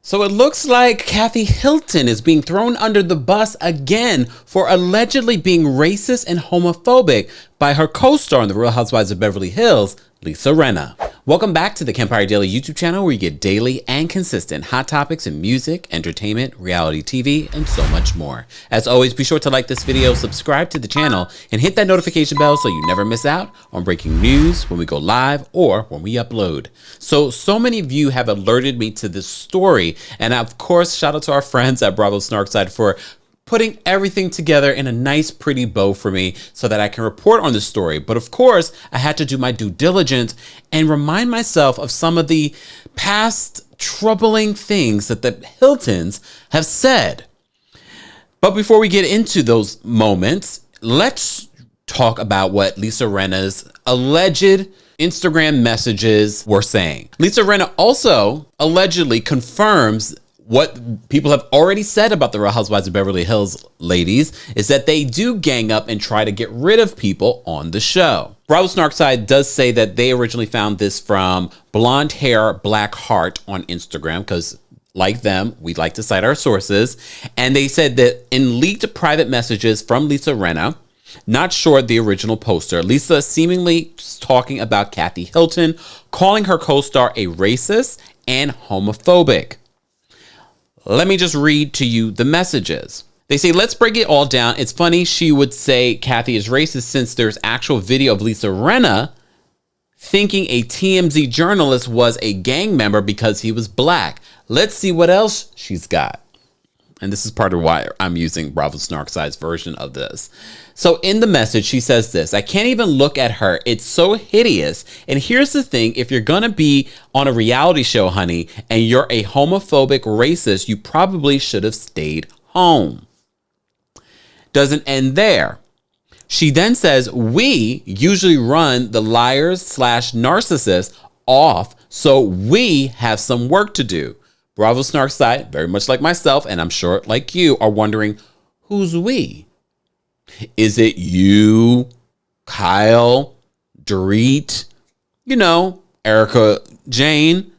So it looks like Kathy Hilton is being thrown under the bus again for allegedly being racist and homophobic by her co-star on The Real Housewives of Beverly Hills, Lisa Rinna. Welcome back to the Kempire Daily YouTube channel, where you get daily and consistent hot topics in music, entertainment, reality TV, and so much more. As always, be sure to like this video, subscribe to the channel, and hit that notification bell so you never miss out on breaking news when we go live or when we upload. So many of you have alerted me to this story, and of course, shout out to our friends at Bravo Snarkside for putting everything together in a nice, pretty bow for me so that I can report on the story. But of course, I had to do my due diligence and remind myself of some of the past troubling things that the Hiltons have said. But before we get into those moments, let's talk about what Lisa Rinna's alleged Instagram messages were saying. Lisa Rinna also allegedly confirms what people have already said about the Real Housewives of Beverly Hills ladies, is that they do gang up and try to get rid of people on the show. Bravo Snarkside does say that they originally found this from Blonde Hair Black Heart on Instagram, because like them, we like to cite our sources. And they said that in leaked private messages from Lisa Rinna, not sure the original poster, Lisa seemingly talking about Kathy Hilton, calling her co-star a racist and homophobic. Let me just read to you the messages. They say, let's break it all down. It's funny she would say Kathy is racist since there's actual video of Lisa Rinna thinking a TMZ journalist was a gang member because he was black. Let's see what else she's got. And this is part of why I'm using Bravo Snarkside's version of this. So in the message, she says this: I can't even look at her. It's so hideous. And here's the thing. If you're going to be on a reality show, honey, and you're a homophobic racist, you probably should have stayed home. Doesn't end there. She then says, we usually run the liars/narcissists off, so we have some work to do. Bravo Snarkside, very much like myself, and I'm sure like you, are wondering, who's we? Is it you, Kyle, Dorit, Erica Jane?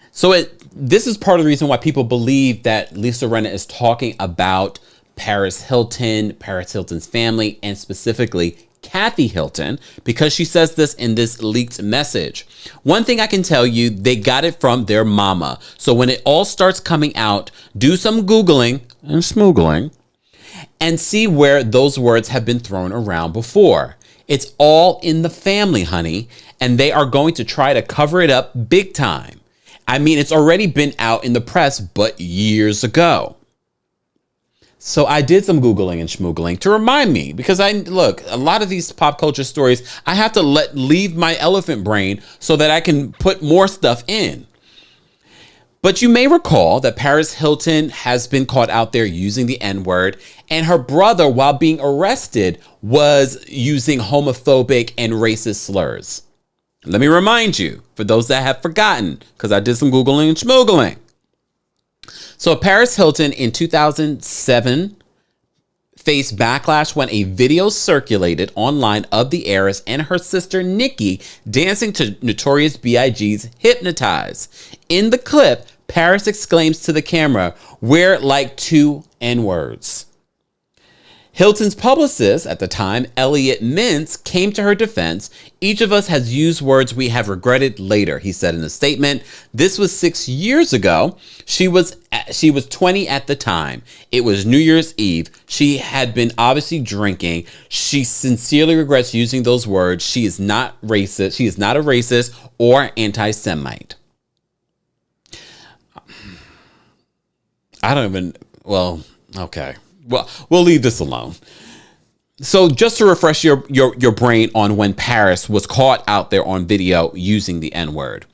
So this is part of the reason why people believe that Lisa Rinna is talking about Paris Hilton's family, and specifically Kathy Hilton, because she says this in this leaked message. One thing I can tell you, they got it from their mama. So when it all starts coming out, do some Googling and smoogling and see where those words have been thrown around before. It's all in the family, honey, and they are going to try to cover it up big time. I mean, it's already been out in the press, but years ago. So I did some Googling and schmoogling to remind me, because a lot of these pop culture stories, I have to leave my elephant brain so that I can put more stuff in. But you may recall that Paris Hilton has been caught out there using the N-word, and her brother, while being arrested, was using homophobic and racist slurs. Let me remind you, for those that have forgotten, because I did some Googling and schmoogling. So Paris Hilton in 2007 faced backlash when a video circulated online of the heiress and her sister Nikki dancing to Notorious B.I.G.'s Hypnotize. In the clip, Paris exclaims to the camera, "We're like two N-words." Hilton's publicist at the time, Elliot Mintz, came to her defense. Each of us has used words we have regretted later, he said in a statement. This was 6 years ago. She was 20 at the time. It was New Year's Eve. She had been obviously drinking. She sincerely regrets using those words. She is not racist. She is not a racist or anti-Semite. Okay. Well, we'll leave this alone. So just to refresh your brain on when Paris was caught out there on video using the N-word.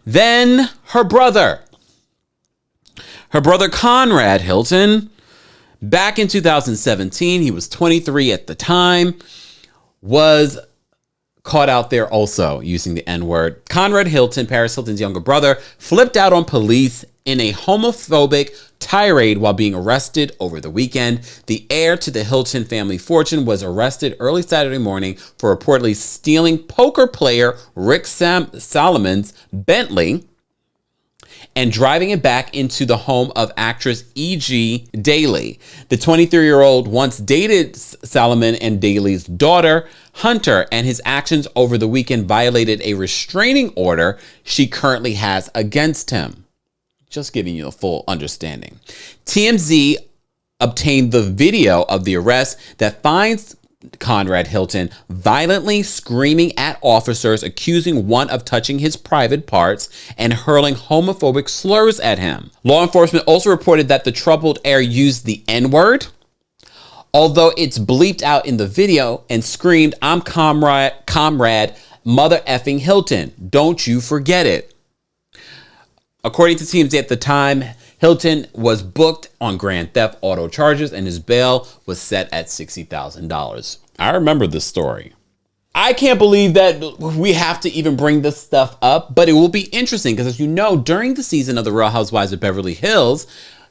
Then her brother Conrad Hilton, back in 2017, he was 23 at the time, was caught out there also using the N-word. Conrad Hilton, Paris Hilton's younger brother, flipped out on police in a homophobic tirade while being arrested over the weekend. The heir to the Hilton family fortune was arrested early Saturday morning for reportedly stealing poker player Rick Salomon's Bentley and driving it back into the home of actress E.G. Daily. The 23-year-old once dated Salomon and Daly's daughter, Hunter, and his actions over the weekend violated a restraining order she currently has against him. Just giving you a full understanding. TMZ obtained the video of the arrest that finds Conrad Hilton violently screaming at officers, accusing one of touching his private parts and hurling homophobic slurs at him. Law enforcement also reported that the troubled heir used the N-word, although it's bleeped out in the video, and screamed, "I'm Comrade Mother effing Hilton. Don't you forget it." According to TMZ at the time, Hilton was booked on grand theft auto charges and his bail was set at $60,000. I remember this story. I can't believe that we have to even bring this stuff up, but it will be interesting because, as you know, during the season of The Real Housewives of Beverly Hills,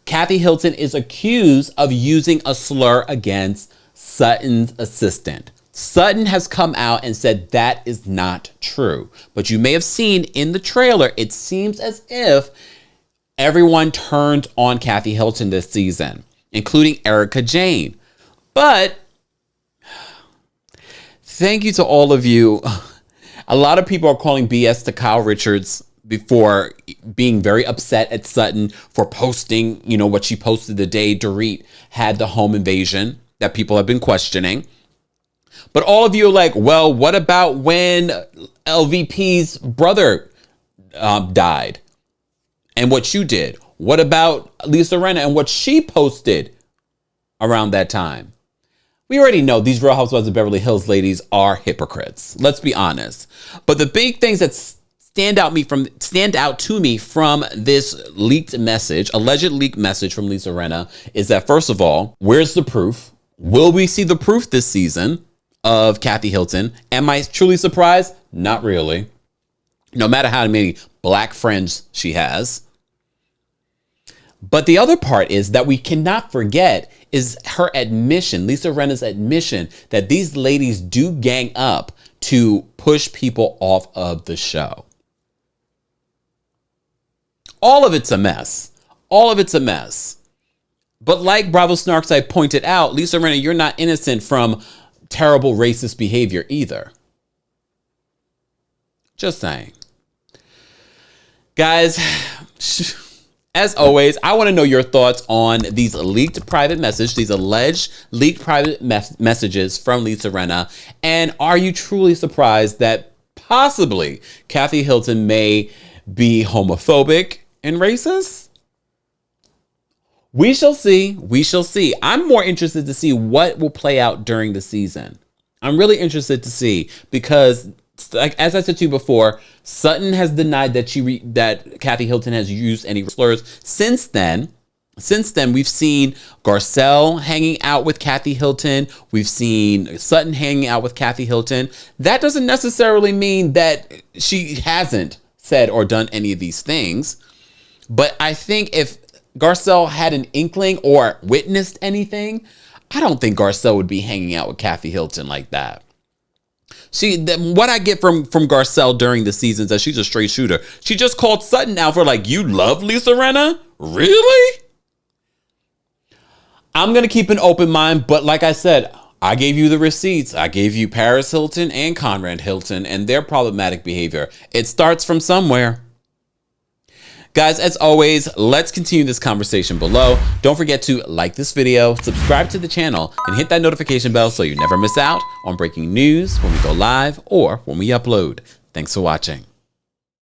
Kathy Hilton is accused of using a slur against Sutton's assistant. Sutton has come out and said that is not true. But you may have seen in the trailer, it seems as if everyone turned on Kathy Hilton this season, including Erica Jane. But thank you to all of you. A lot of people are calling BS to Kyle Richards before being very upset at Sutton for posting, what she posted the day Dorit had the home invasion that people have been questioning. But all of you are like, well, what about when LVP's brother died and what you did? What about Lisa Rinna and what she posted around that time? We already know these Real Housewives of Beverly Hills ladies are hypocrites. Let's be honest. But the big things that stand out to me from this leaked message, alleged leaked message from Lisa Rinna, is that, first of all, where's the proof? Will we see the proof this season of Kathy Hilton? Am I truly surprised? Not really. No matter how many black friends she has. But the other part is that we cannot forget is her admission, Lisa Rinna's admission, that these ladies do gang up to push people off of the show. All of it's a mess. All of it's a mess. But like Bravo Snarkside pointed out, Lisa Rinna, you're not innocent from terrible racist behavior either. Just saying. Guys, as always, I want to know your thoughts on these leaked private messages, these alleged leaked private messages from Lisa Rinna. And are you truly surprised that possibly Kathy Hilton may be homophobic and racist? We shall see. We shall see. I'm more interested to see what will play out during the season. I'm really interested to see because, like as I said to you before, Sutton has denied that that Kathy Hilton has used any slurs. Since then, we've seen Garcelle hanging out with Kathy Hilton. We've seen Sutton hanging out with Kathy Hilton. That doesn't necessarily mean that she hasn't said or done any of these things. But I think if Garcelle had an inkling or witnessed anything, I don't think Garcelle would be hanging out with Kathy Hilton like that. What I get from Garcelle during the seasons that she's a straight shooter. She just called Sutton out for like, you love Lisa Rinna? Really? I'm going to keep an open mind, but like I said, I gave you the receipts. I gave you Paris Hilton and Conrad Hilton and their problematic behavior. It starts from somewhere. Guys, as always, let's continue this conversation below. Don't forget to like this video, subscribe to the channel, and hit that notification bell so you never miss out on breaking news when we go live or when we upload. Thanks for watching.